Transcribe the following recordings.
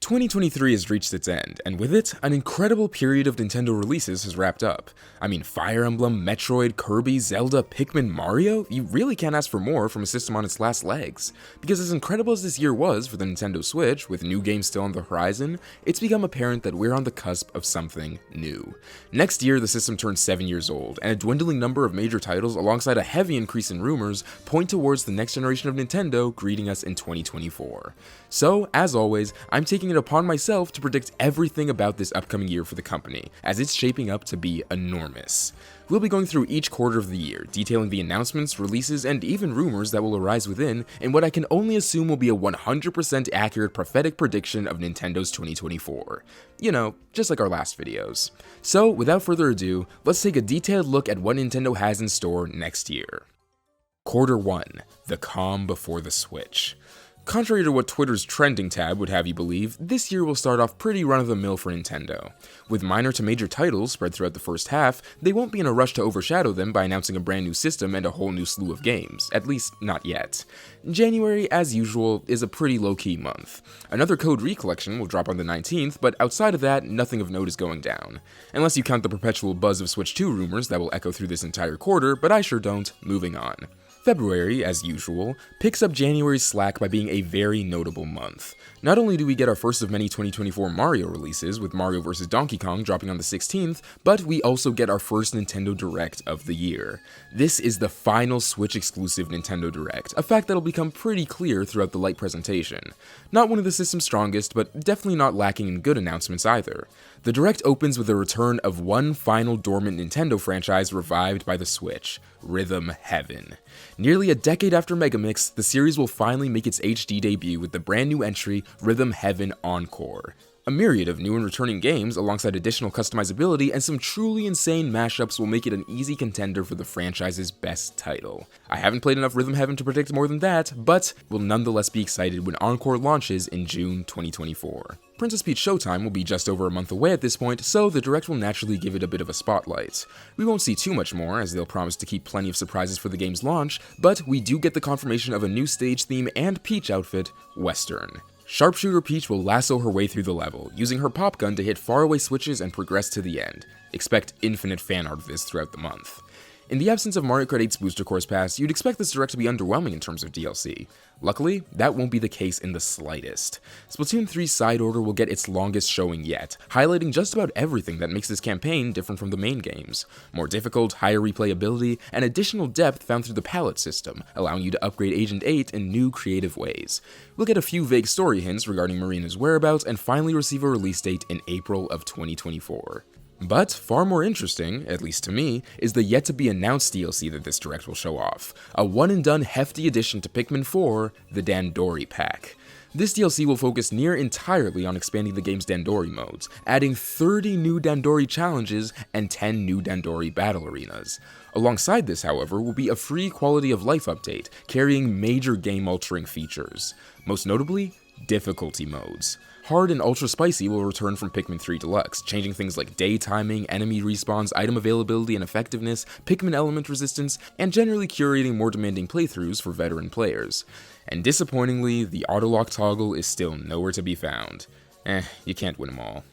2023 has reached its end, and with it, an incredible period of Nintendo releases has wrapped up. I mean, Fire Emblem, Metroid, Kirby, Zelda, Pikmin, Mario? You really can't ask for more from a system on its last legs. Because as incredible as this year was for the Nintendo Switch, with new games still on the horizon, it's become apparent that we're on the cusp of something new. Next year, the system turns 7 years old, and a dwindling number of major titles alongside a heavy increase in rumors point towards the next generation of Nintendo greeting us in 2024. So, as always, I'm taking it upon myself to predict everything about this upcoming year for the company, as it's shaping up to be enormous. We'll be going through each quarter of the year, detailing the announcements, releases, and even rumors that will arise within, in what I can only assume will be a 100% accurate prophetic prediction of Nintendo's 2024. You know, just like our last videos. So, without further ado, let's take a detailed look at what Nintendo has in store next year. Quarter 1. The calm before the Switch. Contrary to what Twitter's trending tab would have you believe, this year will start off pretty run-of-the-mill for Nintendo. With minor to major titles spread throughout the first half, they won't be in a rush to overshadow them by announcing a brand new system and a whole new slew of games, at least not yet. January, as usual, is a pretty low-key month. Another Code Recollection will drop on the 19th, but outside of that, nothing of note is going down. Unless you count the perpetual buzz of Switch 2 rumors that will echo through this entire quarter, but I sure don't. Moving on. February, as usual, picks up January's slack by being a very notable month. Not only do we get our first of many 2024 Mario releases, with Mario vs. Donkey Kong dropping on the 16th, but we also get our first Nintendo Direct of the year. This is the final Switch-exclusive Nintendo Direct, a fact that'll become pretty clear throughout the light presentation. Not one of the system's strongest, but definitely not lacking in good announcements either. The Direct opens with the return of one final dormant Nintendo franchise revived by the Switch, Rhythm Heaven. Nearly a decade after Megamix, the series will finally make its HD debut with the brand new entry, Rhythm Heaven Encore. A myriad of new and returning games, alongside additional customizability and some truly insane mashups, will make it an easy contender for the franchise's best title. I haven't played enough Rhythm Heaven to predict more than that, but will nonetheless be excited when Encore launches in June 2024. Princess Peach Showtime will be just over a month away at this point, so the Direct will naturally give it a bit of a spotlight. We won't see too much more, as they'll promise to keep plenty of surprises for the game's launch, but we do get the confirmation of a new stage theme and Peach outfit, Western. Sharpshooter Peach will lasso her way through the level, using her pop gun to hit faraway switches and progress to the end. Expect infinite fan art of this throughout the month. In the absence of Mario Kart 8's Booster Course Pass, you'd expect this Direct to be underwhelming in terms of DLC. Luckily, that won't be the case in the slightest. Splatoon 3's Side Order will get its longest showing yet, highlighting just about everything that makes this campaign different from the main games. More difficult, higher replayability, and additional depth found through the palette system, allowing you to upgrade Agent 8 in new creative ways. We'll get a few vague story hints regarding Marina's whereabouts, and finally receive a release date in April of 2024. But far more interesting, at least to me, is the yet-to-be-announced DLC that this Direct will show off. A one-and-done hefty addition to Pikmin 4, the Dandori Pack. This DLC will focus near entirely on expanding the game's Dandori modes, adding 30 new Dandori challenges and 10 new Dandori battle arenas. Alongside this, however, will be a free quality of life update, carrying major game-altering features. Most notably, difficulty modes. Hard and Ultra Spicy will return from Pikmin 3 Deluxe, changing things like day timing, enemy respawns, item availability and effectiveness, Pikmin element resistance, and generally curating more demanding playthroughs for veteran players. And disappointingly, the auto-lock toggle is still nowhere to be found. You can't win them all.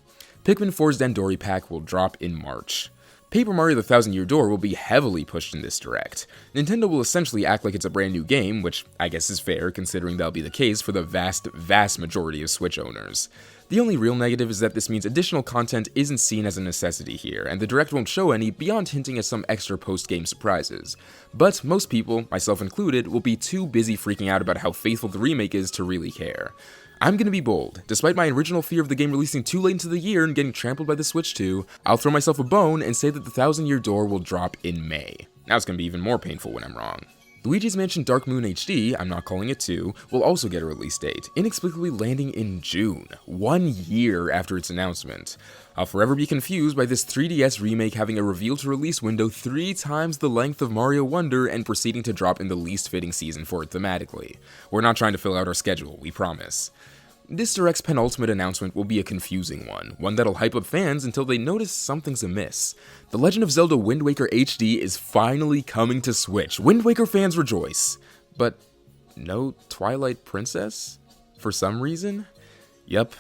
Pikmin 4's Dandori Pack will drop in March. Paper Mario The Thousand Year Door will be heavily pushed in this Direct. Nintendo will essentially act like it's a brand new game, which I guess is fair considering that'll be the case for the vast majority of Switch owners. The only real negative is that this means additional content isn't seen as a necessity here, and the Direct won't show any beyond hinting at some extra post-game surprises. But most people, myself included, will be too busy freaking out about how faithful the remake is to really care. I'm gonna be bold. Despite my original fear of the game releasing too late into the year and getting trampled by the Switch 2, I'll throw myself a bone and say that the Thousand Year Door will drop in May. Now it's gonna be even more painful when I'm wrong. Luigi's Mansion Dark Moon HD, I'm not calling it 2, will also get a release date, inexplicably landing in June, 1 year after its announcement. I'll forever be confused by this 3DS remake having a reveal to release window 3 times the length of Mario Wonder and proceeding to drop in the least fitting season for it thematically. We're not trying to fill out our schedule, we promise. This Direct's penultimate announcement will be a confusing one that'll hype up fans until they notice something's amiss. The Legend of Zelda Wind Waker HD is finally coming to Switch. Wind Waker fans rejoice. But no Twilight Princess? For some reason? Yep,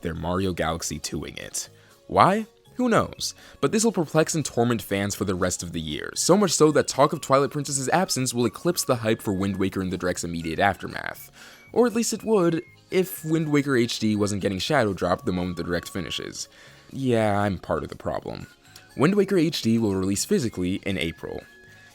they're Mario Galaxy 2ing it. Why? Who knows? But this will perplex and torment fans for the rest of the year, so much so that talk of Twilight Princess's absence will eclipse the hype for Wind Waker in the direct's immediate aftermath. Or at least it would, if Wind Waker HD wasn't getting shadow dropped the moment the direct finishes. Yeah, I'm part of the problem. Wind Waker HD will release physically in April.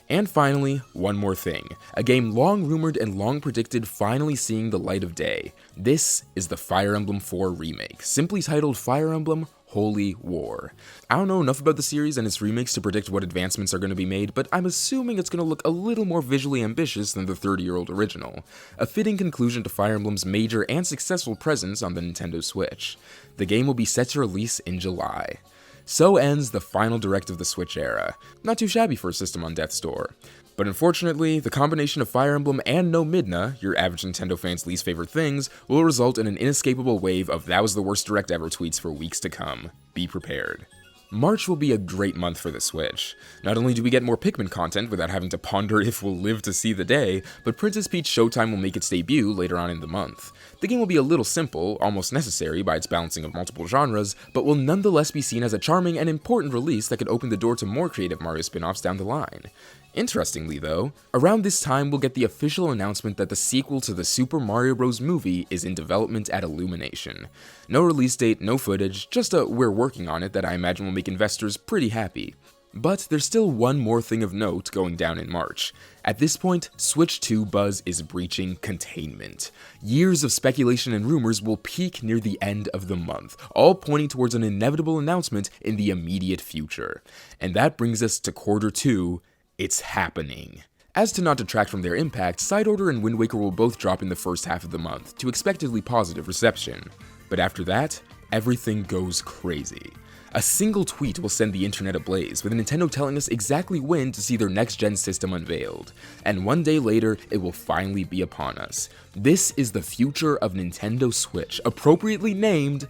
And finally, one more thing. A game long rumored and long predicted finally seeing the light of day. This is the Fire Emblem 4 remake, simply titled Fire Emblem Holy War. I don't know enough about the series and its remakes to predict what advancements are going to be made, but I'm assuming it's going to look a little more visually ambitious than the 30-year-old original. A fitting conclusion to Fire Emblem's major and successful presence on the Nintendo Switch. The game will be set to release in July. So ends the final direct of the Switch era. Not too shabby for a system on death's door. But unfortunately, the combination of Fire Emblem and no Midna, your average Nintendo fan's least favorite things, will result in an inescapable wave of "that was the worst direct ever" tweets for weeks to come. Be prepared. March will be a great month for the Switch. Not only do we get more Pikmin content without having to ponder if we'll live to see the day, but Princess Peach Showtime will make its debut later on in the month. The game will be a little simple, almost necessary by its balancing of multiple genres, but will nonetheless be seen as a charming and important release that could open the door to more creative Mario spin-offs down the line. Interestingly though, around this time we'll get the official announcement that the sequel to the Super Mario Bros. Movie is in development at Illumination. No release date, no footage, just a "we're working on it" that I imagine will make investors pretty happy. But there's still one more thing of note going down in March. At this point, Switch 2 buzz is breaching containment. Years of speculation and rumors will peak near the end of the month, all pointing towards an inevitable announcement in the immediate future. And that brings us to Quarter 2. It's happening. As to not detract from their impact, Side Order and Wind Waker will both drop in the first half of the month, to expectedly positive reception. But after that, everything goes crazy. A single tweet will send the internet ablaze, with Nintendo telling us exactly when to see their next-gen system unveiled. And one day later, it will finally be upon us. This is the future of Nintendo Switch, appropriately named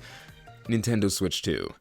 Nintendo Switch 2.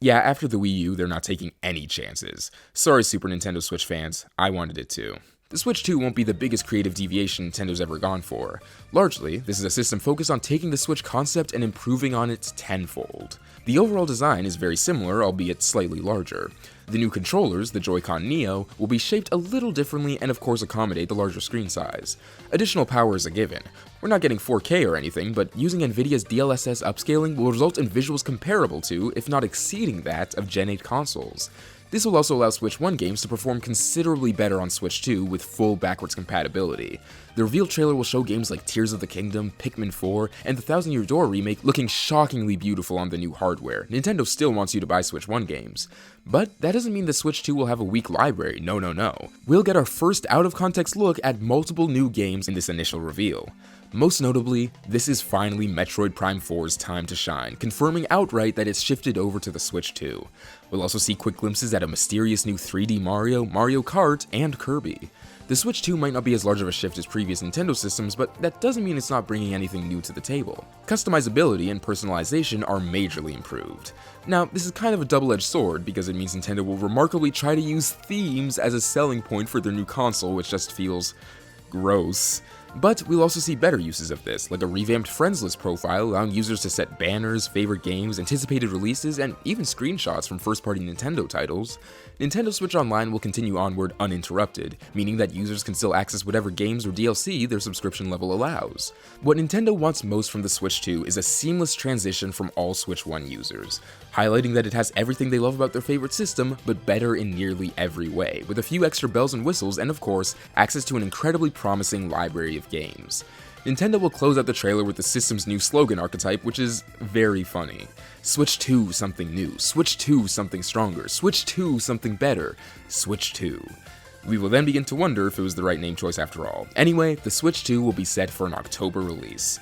Yeah, after the Wii U, they're not taking any chances. Sorry, Super Nintendo Switch fans, I wanted it too. The Switch 2 won't be the biggest creative deviation Nintendo's ever gone for. Largely, this is a system focused on taking the Switch concept and improving on it tenfold. The overall design is very similar, albeit slightly larger. The new controllers, the Joy-Con Neo, will be shaped a little differently and of course accommodate the larger screen size. Additional power is a given. We're not getting 4K or anything, but using Nvidia's DLSS upscaling will result in visuals comparable to, if not exceeding that, of Gen 8 consoles. This will also allow Switch 1 games to perform considerably better on Switch 2 with full backwards compatibility. The reveal trailer will show games like Tears of the Kingdom, Pikmin 4, and the Thousand Year Door remake looking shockingly beautiful on the new hardware. Nintendo still wants you to buy Switch 1 games. But that doesn't mean the Switch 2 will have a weak library, no. We'll get our first out-of-context look at multiple new games in this initial reveal. Most notably, this is finally Metroid Prime 4's time to shine, confirming outright that it's shifted over to the Switch 2. We'll also see quick glimpses at a mysterious new 3D Mario, Mario Kart, and Kirby. The Switch 2 might not be as large of a shift as previous Nintendo systems, but that doesn't mean it's not bringing anything new to the table. Customizability and personalization are majorly improved. Now, this is kind of a double-edged sword, because it means Nintendo will remarkably try to use themes as a selling point for their new console, which just feels gross. But we'll also see better uses of this, like a revamped friends list profile allowing users to set banners, favorite games, anticipated releases, and even screenshots from first-party Nintendo titles. Nintendo Switch Online will continue onward uninterrupted, meaning that users can still access whatever games or DLC their subscription level allows. What Nintendo wants most from the Switch 2 is a seamless transition from all Switch 1 users, highlighting that it has everything they love about their favorite system, but better in nearly every way, with a few extra bells and whistles and, of course, access to an incredibly promising library of games. Nintendo will close out the trailer with the system's new slogan archetype, which is very funny. Switch 2 something new, Switch 2 something stronger, Switch 2 something better, Switch 2. We will then begin to wonder if it was the right name choice after all. Anyway, the Switch 2 will be set for an October release.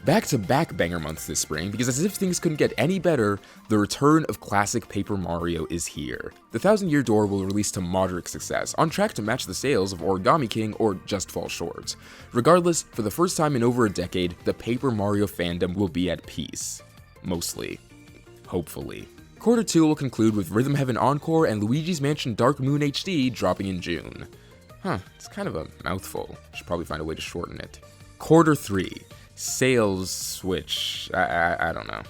Back-to-back banger months this spring, because as if things couldn't get any better, the return of classic Paper Mario is here. The Thousand Year Door will release to moderate success, on track to match the sales of Origami King or just fall short. Regardless, for the first time in over a decade, the Paper Mario fandom will be at peace. Mostly. Hopefully. Quarter 2 will conclude with Rhythm Heaven Encore and Luigi's Mansion Dark Moon HD dropping in June. It's kind of a mouthful. Should probably find a way to shorten it. Quarter 3. Sales switch. I don't know.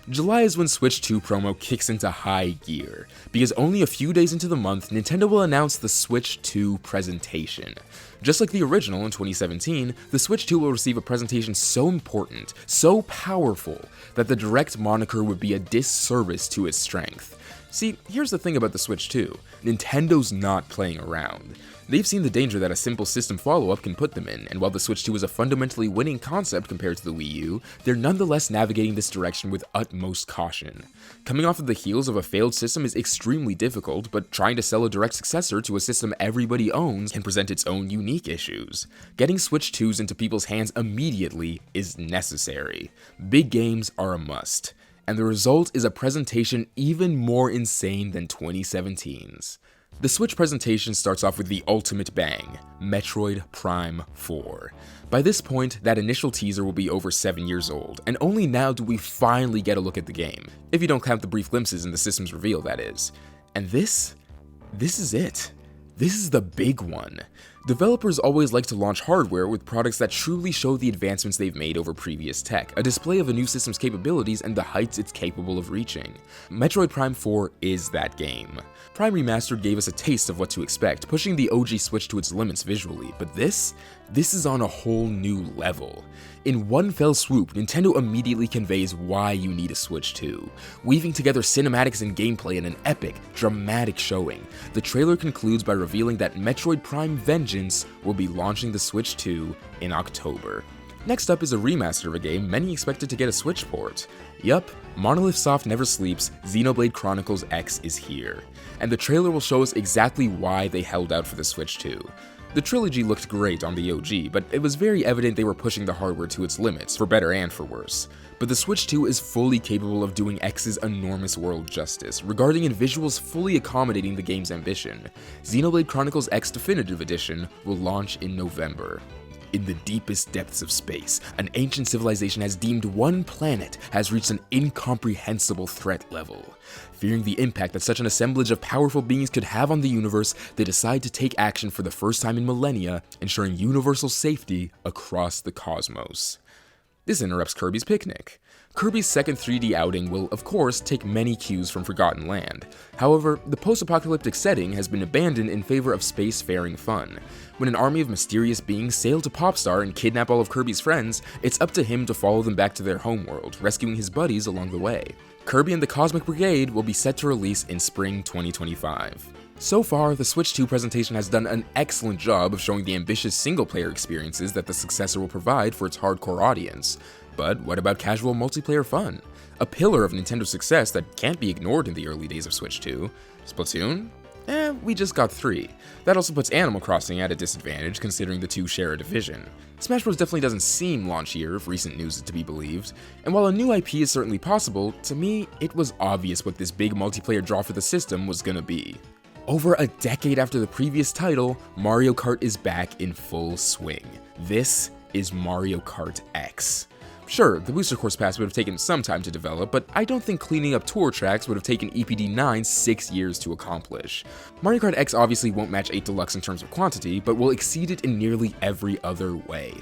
July is when Switch 2 promo kicks into high gear, because only a few days into the month, Nintendo will announce the Switch 2 presentation. Just like the original in 2017, the Switch 2 will receive a presentation so important, so powerful, that the Direct moniker would be a disservice to its strength. See, here's the thing about the Switch 2, Nintendo's not playing around. They've seen the danger that a simple system follow-up can put them in, and while the Switch 2 is a fundamentally winning concept compared to the Wii U, they're nonetheless navigating this direction with utmost caution. Coming off of the heels of a failed system is extremely difficult, but trying to sell a direct successor to a system everybody owns can present its own unique issues. Getting Switch 2s into people's hands immediately is necessary. Big games are a must, and the result is a presentation even more insane than 2017's. The Switch presentation starts off with the ultimate bang, Metroid Prime 4. By this point, that initial teaser will be over 7 years old, and only now do we finally get a look at the game, if you don't count the brief glimpses in the system's reveal, that is. And this is it. This is the big one. Developers always like to launch hardware with products that truly show the advancements they've made over previous tech, a display of a new system's capabilities and the heights it's capable of reaching. Metroid Prime 4 is that game. Prime Remastered gave us a taste of what to expect, pushing the OG Switch to its limits visually, but this is on a whole new level. In one fell swoop, Nintendo immediately conveys why you need a Switch 2, weaving together cinematics and gameplay in an epic, dramatic showing. The trailer concludes by revealing that Metroid Prime Vengeance will be launching the Switch 2 in October. Next up is a remaster of a game many expected to get a Switch port. Yup, Monolith Soft never sleeps, Xenoblade Chronicles X is here, and the trailer will show us exactly why they held out for the Switch 2. The trilogy looked great on the OG, but it was very evident they were pushing the hardware to its limits, for better and for worse. But the Switch 2 is fully capable of doing X's enormous world justice, regarding in visuals fully accommodating the game's ambition. Xenoblade Chronicles X Definitive Edition will launch in November. In the deepest depths of space, an ancient civilization has deemed one planet has reached an incomprehensible threat level. Fearing the impact that such an assemblage of powerful beings could have on the universe, they decide to take action for the first time in millennia, ensuring universal safety across the cosmos. This interrupts Kirby's picnic. Kirby's second 3D outing will, of course, take many cues from Forgotten Land. However, the post-apocalyptic setting has been abandoned in favor of space-faring fun. When an army of mysterious beings sail to Popstar and kidnap all of Kirby's friends, it's up to him to follow them back to their homeworld, rescuing his buddies along the way. Kirby and the Cosmic Brigade will be set to release in spring 2025. So far, the Switch 2 presentation has done an excellent job of showing the ambitious single-player experiences that the successor will provide for its hardcore audience. But what about casual multiplayer fun? A pillar of Nintendo's success that can't be ignored in the early days of Switch 2. Splatoon? We just got 3. That also puts Animal Crossing at a disadvantage considering the two share a division. Smash Bros definitely doesn't seem launchier if recent news is to be believed, and while a new IP is certainly possible, to me, it was obvious what this big multiplayer draw for the system was gonna be. Over a decade after the previous title, Mario Kart is back in full swing. This is Mario Kart X. Sure, the Booster Course Pass would have taken some time to develop, but I don't think cleaning up tour tracks would have taken EPD9 6 years to accomplish. Mario Kart X obviously won't match 8 Deluxe in terms of quantity, but will exceed it in nearly every other way.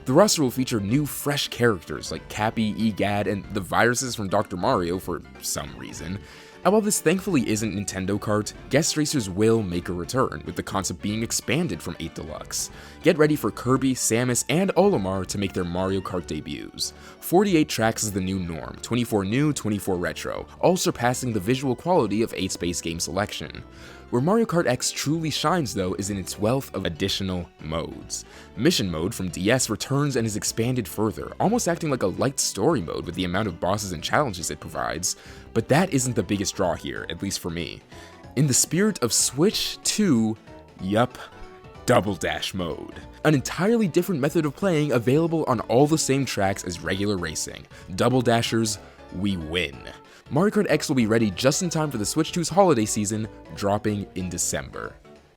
The roster will feature new, fresh characters like Cappy, Egad, and the viruses from Dr. Mario for some reason. And while this thankfully isn't Nintendo Kart, guest racers will make a return, with the concept being expanded from 8 Deluxe. Get ready for Kirby, Samus, and Olimar to make their Mario Kart debuts. 48 tracks is the new norm, 24 new, 24 retro, all surpassing the visual quality of 8's base game selection. Where Mario Kart X truly shines though is in its wealth of additional modes. Mission mode from DS returns and is expanded further, almost acting like a light story mode with the amount of bosses and challenges it provides, but that isn't the biggest draw here, at least for me. In the spirit of Switch 2, yup, Double Dash mode. An entirely different method of playing available on all the same tracks as regular racing. Double Dashers, we win. Mario Kart X will be ready just in time for the Switch 2's holiday season, dropping in December.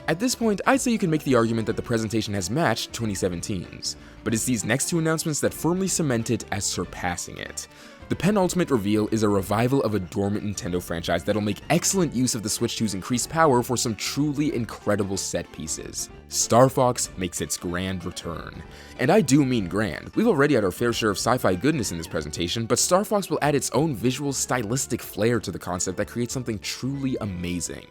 At this point, I'd say you can make the argument that the presentation has matched 2017's, but it's these next two announcements that firmly cement it as surpassing it. The penultimate reveal is a revival of a dormant Nintendo franchise that'll make excellent use of the Switch 2's increased power for some truly incredible set pieces. Star Fox makes its grand return. And I do mean grand. We've already had our fair share of sci-fi goodness in this presentation, but Star Fox will add its own visual stylistic flair to the concept that creates something truly amazing.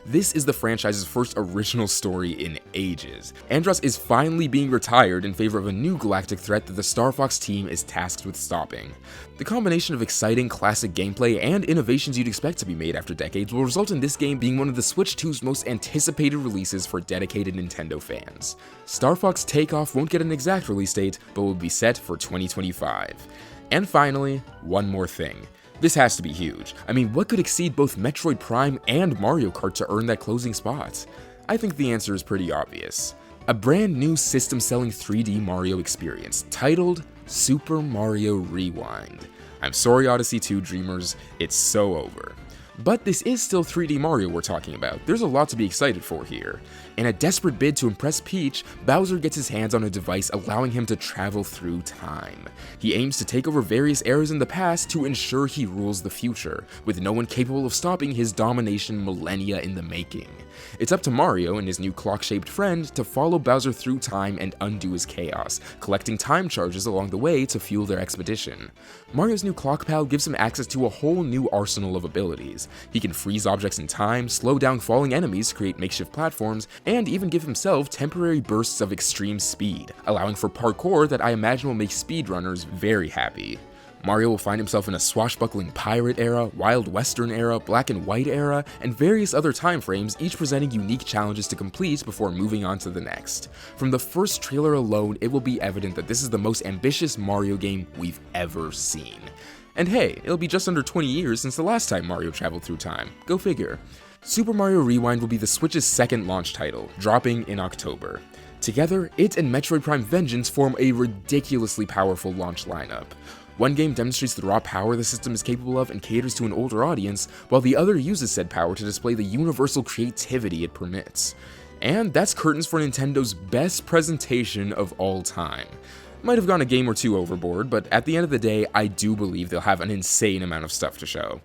This is the franchise's first original story in ages. Andros is finally being retired in favor of a new galactic threat that the Star Fox team is tasked with stopping. The combination of exciting classic gameplay and innovations you'd expect to be made after decades will result in this game being one of the Switch 2's most anticipated releases for dedicated Nintendo fans. Star Fox Takeoff won't get an exact release date, but will be set for 2025. And finally, one more thing. This has to be huge. I mean, what could exceed both Metroid Prime and Mario Kart to earn that closing spot? I think the answer is pretty obvious. A brand new system-selling 3D Mario experience titled Super Mario Rewind. I'm sorry Odyssey 2 dreamers, it's so over. But this is still 3D Mario we're talking about. There's a lot to be excited for here. In a desperate bid to impress Peach, Bowser gets his hands on a device allowing him to travel through time. He aims to take over various eras in the past to ensure he rules the future, with no one capable of stopping his domination millennia in the making. It's up to Mario and his new clock-shaped friend to follow Bowser through time and undo his chaos, collecting time charges along the way to fuel their expedition. Mario's new clock pal gives him access to a whole new arsenal of abilities. He can freeze objects in time, slow down falling enemies to create makeshift platforms, and even give himself temporary bursts of extreme speed, allowing for parkour that I imagine will make speedrunners very happy. Mario will find himself in a swashbuckling pirate era, wild western era, black and white era, and various other time frames, each presenting unique challenges to complete before moving on to the next. From the first trailer alone, it will be evident that this is the most ambitious Mario game we've ever seen. And hey, it'll be just under 20 years since the last time Mario traveled through time. Go figure. Super Mario Rewind will be the Switch's second launch title, dropping in October. Together, it and Metroid Prime Vengeance form a ridiculously powerful launch lineup. One game demonstrates the raw power the system is capable of and caters to an older audience, while the other uses said power to display the universal creativity it permits. And that's curtains for Nintendo's best presentation of all time. Might have gone a game or two overboard, but at the end of the day, I do believe they'll have an insane amount of stuff to show.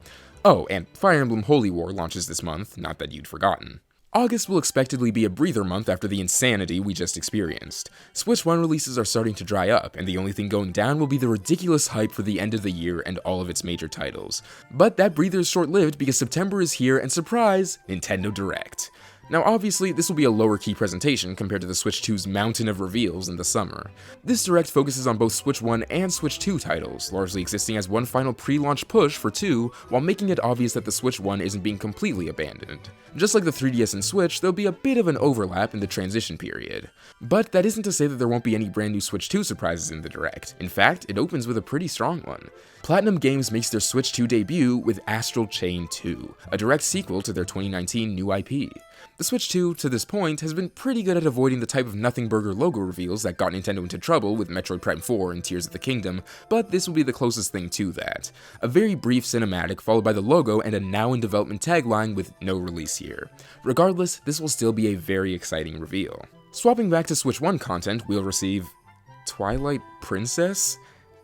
Oh, and Fire Emblem Holy War launches this month, not that you'd forgotten. August will expectedly be a breather month after the insanity we just experienced. Switch 1 releases are starting to dry up, and the only thing going down will be the ridiculous hype for the end of the year and all of its major titles. But that breather is short-lived because September is here and surprise, Nintendo Direct. Now obviously, this will be a lower key presentation compared to the Switch 2's mountain of reveals in the summer. This Direct focuses on both Switch 1 and Switch 2 titles, largely existing as one final pre-launch push for 2, while making it obvious that the Switch 1 isn't being completely abandoned. Just like the 3DS and Switch, there'll be a bit of an overlap in the transition period. But that isn't to say that there won't be any brand new Switch 2 surprises in the Direct. In fact, it opens with a pretty strong one. Platinum Games makes their Switch 2 debut with Astral Chain 2, a direct sequel to their 2019 new IP. The Switch 2, to this point, has been pretty good at avoiding the type of nothing burger logo reveals that got Nintendo into trouble with Metroid Prime 4 and Tears of the Kingdom, but this will be the closest thing to that. A very brief cinematic followed by the logo and a now in development tagline with no release year. Regardless, this will still be a very exciting reveal. Swapping back to Switch 1 content, we'll receive Twilight Princess?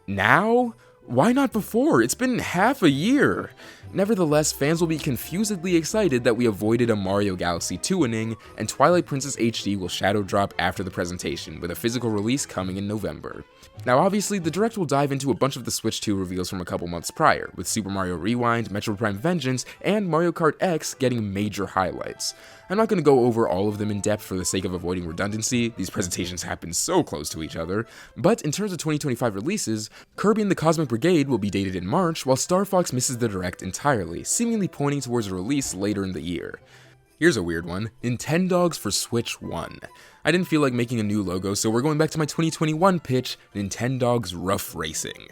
Now? Why not before? It's been half a year! Nevertheless, fans will be confusedly excited that we avoided a Mario Galaxy 2-ing, and Twilight Princess HD will shadow drop after the presentation, with a physical release coming in November. Now obviously, the Direct will dive into a bunch of the Switch 2 reveals from a couple months prior, with Super Mario Rewind, Metroid Prime Vengeance, and Mario Kart X getting major highlights. I'm not going to go over all of them in depth for the sake of avoiding redundancy, these presentations happen so close to each other, but in terms of 2025 releases, Kirby and the Cosmic Brigade will be dated in March, while Star Fox misses the Direct entirely, seemingly pointing towards a release later in the year. Here's a weird one, Nintendogs for Switch 1. I didn't feel like making a new logo, so we're going back to my 2021 pitch, Nintendogs Rough Racing.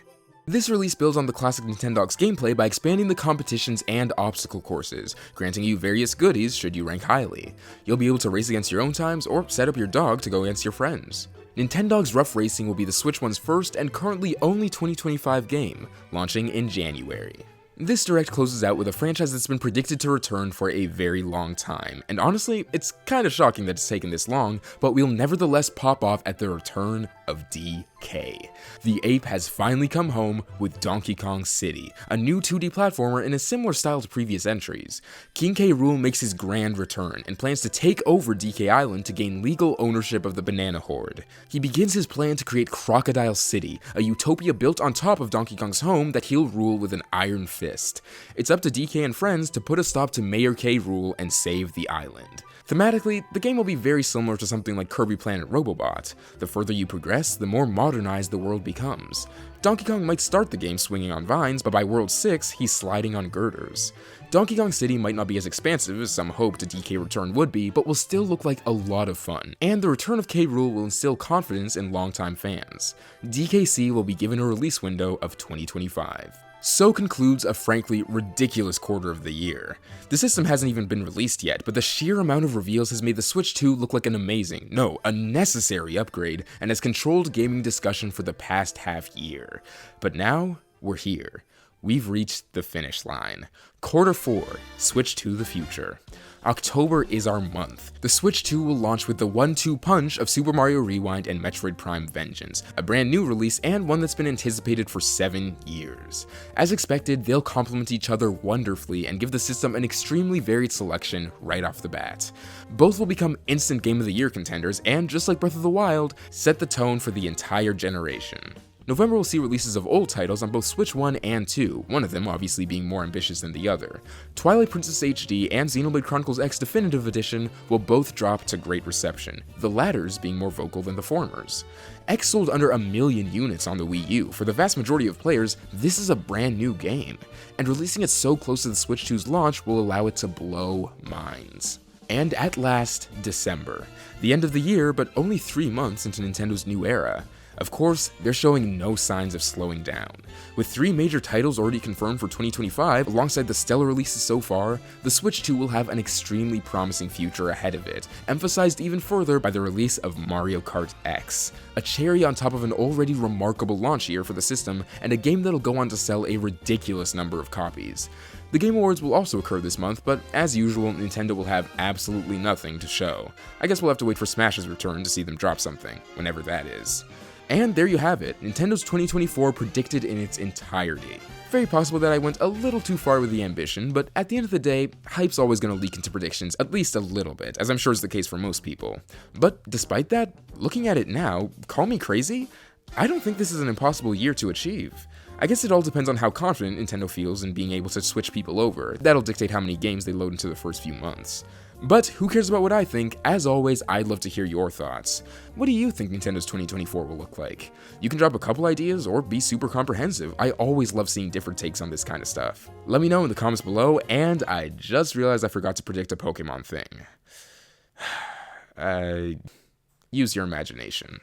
This release builds on the classic Nintendogs gameplay by expanding the competitions and obstacle courses, granting you various goodies should you rank highly. You'll be able to race against your own times or set up your dog to go against your friends. Nintendogs Rough Racing will be the Switch 1's first and currently only 2025 game, launching in January. This direct closes out with a franchise that's been predicted to return for a very long time, and honestly, it's kind of shocking that it's taken this long, but we'll nevertheless pop off at the return of DK. The ape has finally come home with Donkey Kong City, a new 2D platformer in a similar style to previous entries. King K. Rool makes his grand return and plans to take over DK Island to gain legal ownership of the Banana Horde. He begins his plan to create Crocodile City, a utopia built on top of Donkey Kong's home that he'll rule with an iron fist. It's up to DK and friends to put a stop to Mayor K. Rool and save the island. Thematically, the game will be very similar to something like Kirby Planet Robobot. The further you progress, the more modernized the world becomes. Donkey Kong might start the game swinging on vines, but by World 6, he's sliding on girders. Donkey Kong City might not be as expansive as some hoped a DK return would be, but will still look like a lot of fun, and the return of K. Rool will instill confidence in longtime fans. DKC will be given a release window of 2025. So concludes a frankly ridiculous quarter of the year. The system hasn't even been released yet, but the sheer amount of reveals has made the Switch 2 look like an amazing, no, a necessary upgrade, and has controlled gaming discussion for the past half year. But now, we're here. We've reached the finish line. Quarter 4, Switch 2 the future. October is our month. The Switch 2 will launch with the 1-2 punch of Super Mario Rewind and Metroid Prime Vengeance, a brand new release and one that's been anticipated for 7 years. As expected, they'll complement each other wonderfully and give the system an extremely varied selection right off the bat. Both will become instant Game of the Year contenders and, just like Breath of the Wild, set the tone for the entire generation. November will see releases of old titles on both Switch 1 and 2, one of them obviously being more ambitious than the other. Twilight Princess HD and Xenoblade Chronicles X Definitive Edition will both drop to great reception, the latters being more vocal than the formers. X sold under 1 million units on the Wii U. For the vast majority of players, this is a brand new game, and releasing it so close to the Switch 2's launch will allow it to blow minds. And at last, December. The end of the year, but only 3 months into Nintendo's new era. Of course, they're showing no signs of slowing down. With 3 major titles already confirmed for 2025, alongside the stellar releases so far, the Switch 2 will have an extremely promising future ahead of it, emphasized even further by the release of Mario Kart X, a cherry on top of an already remarkable launch year for the system, and a game that'll go on to sell a ridiculous number of copies. The Game Awards will also occur this month, but as usual, Nintendo will have absolutely nothing to show. I guess we'll have to wait for Smash's return to see them drop something, whenever that is. And there you have it, Nintendo's 2024 predicted in its entirety. Very possible that I went a little too far with the ambition, but at the end of the day, hype's always going to leak into predictions at least a little bit, as I'm sure is the case for most people. But despite that, looking at it now, call me crazy? I don't think this is an impossible year to achieve. I guess it all depends on how confident Nintendo feels in being able to switch people over. That'll dictate how many games they load into the first few months. But who cares about what I think? As always, I'd love to hear your thoughts. What do you think Nintendo's 2024 will look like? You can drop a couple ideas or be super comprehensive. I always love seeing different takes on this kind of stuff. Let me know in the comments below, and I just realized I forgot to predict a Pokemon thing. Use your imagination.